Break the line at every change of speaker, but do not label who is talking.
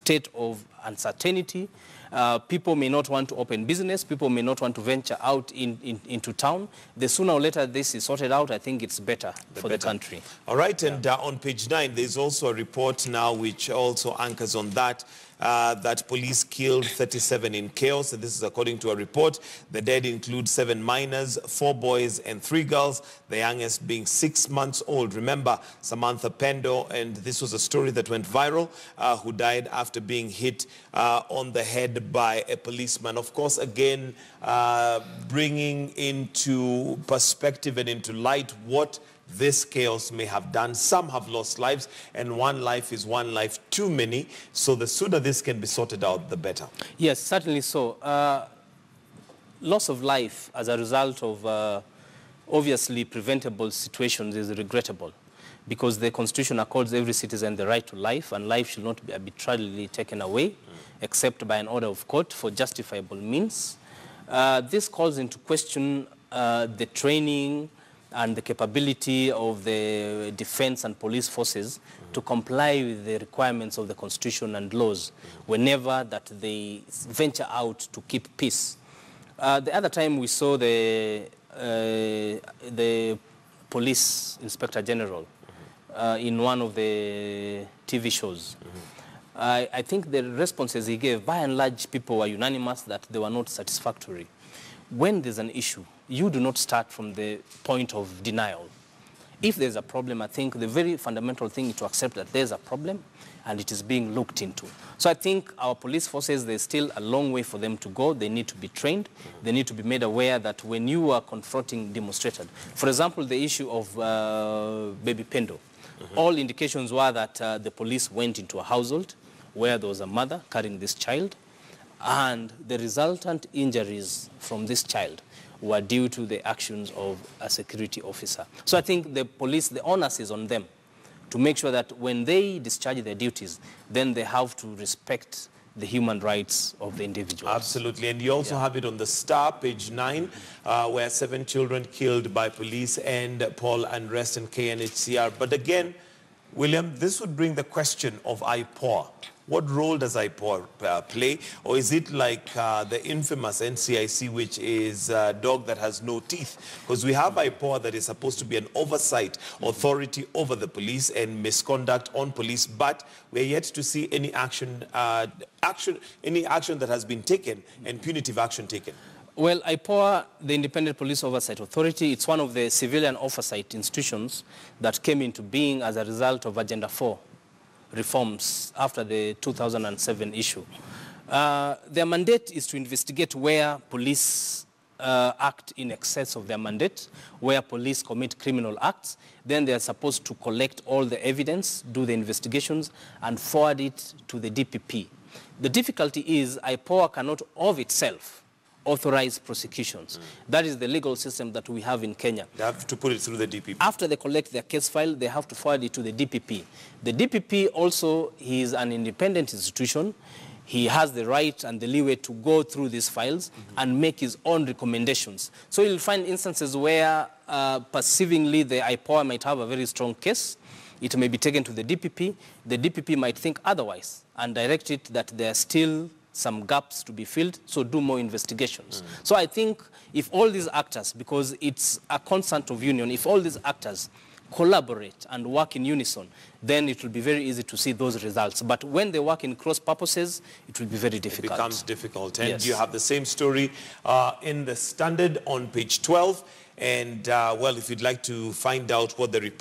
state of uncertainty. People may not want to open business. People may not want to venture out into town. The sooner or later this is sorted out, I think it's better for the country.
All right, and on page 9, there's also a report now which also anchors on that, that police killed 37 in chaos. And this is according to a report. The dead include 7 minors, 4 boys and 3 girls, the youngest being 6 months old. Remember Samantha Pendo, and this was a story that went viral, who died after being hit on the head by a policeman. Of course, again, bringing into perspective and into light what this chaos may have done. Some have lost lives, and one life is one life too many. So the sooner this can be sorted out, the better.
Yes, certainly so. Loss of life as a result of obviously preventable situations is regrettable, because the Constitution accords every citizen the right to life, and life should not be arbitrarily taken away except by an order of court for justifiable means. This calls into question the training and the capability of the defense and police forces to comply with the requirements of the Constitution and laws whenever that they venture out to keep peace. The other time we saw the police inspector general in one of the TV shows. I think the responses he gave, by and large, people were unanimous that they were not satisfactory. When there's an issue, you do not start from the point of denial. If there's a problem, I think the very fundamental thing is to accept that there's a problem and it is being looked into. So I think our police forces, there's still a long way for them to go. They need to be trained. They need to be made aware that when you are confronting demonstrators, for example, the issue of baby Pendo, all indications were that the police went into a household where there was a mother carrying this child, and the resultant injuries from this child were due to the actions of a security officer. So I think the police, the onus is on them to make sure that when they discharge their duties, then they have to respect the human rights of the individual.
Absolutely. And you also have it on the Star, page 9, where 7 children killed by police and unrest in KNCHR. But again, William, this would bring the question of IPOA. What role does IPOA play? Or is it like the infamous NCIC, which is a dog that has no teeth? Because we have IPOA that is supposed to be an oversight authority over the police and misconduct on police, but we're yet to see any action that has been taken and punitive action taken.
Well, IPOA, the Independent Police Oversight Authority, it's one of the civilian oversight institutions that came into being as a result of Agenda 4 reforms after the 2007 issue. Their mandate is to investigate where police act in excess of their mandate, where police commit criminal acts. Then they are supposed to collect all the evidence, do the investigations, and forward it to the DPP. The difficulty is IPOA cannot of itself authorize prosecutions. That is the legal system that we have in Kenya.
They have to put it through the DPP.
After they collect their case file, they have to forward it to the DPP. The DPP also, he is an independent institution. He has the right and the leeway to go through these files and make his own recommendations. So you'll find instances where perceivingly the IPOA might have a very strong case. It may be taken to the DPP. The DPP might think otherwise and direct it that there are still some gaps to be filled, so do more investigations. So I think if all these actors, because it's a constant of union, if all these actors collaborate and work in unison, then it will be very easy to see those results. But when they work in cross purposes, it will be very difficult.
It becomes difficult. And
yes,
you have the same story in the Standard on page 12. And, well, if you'd like to find out what the report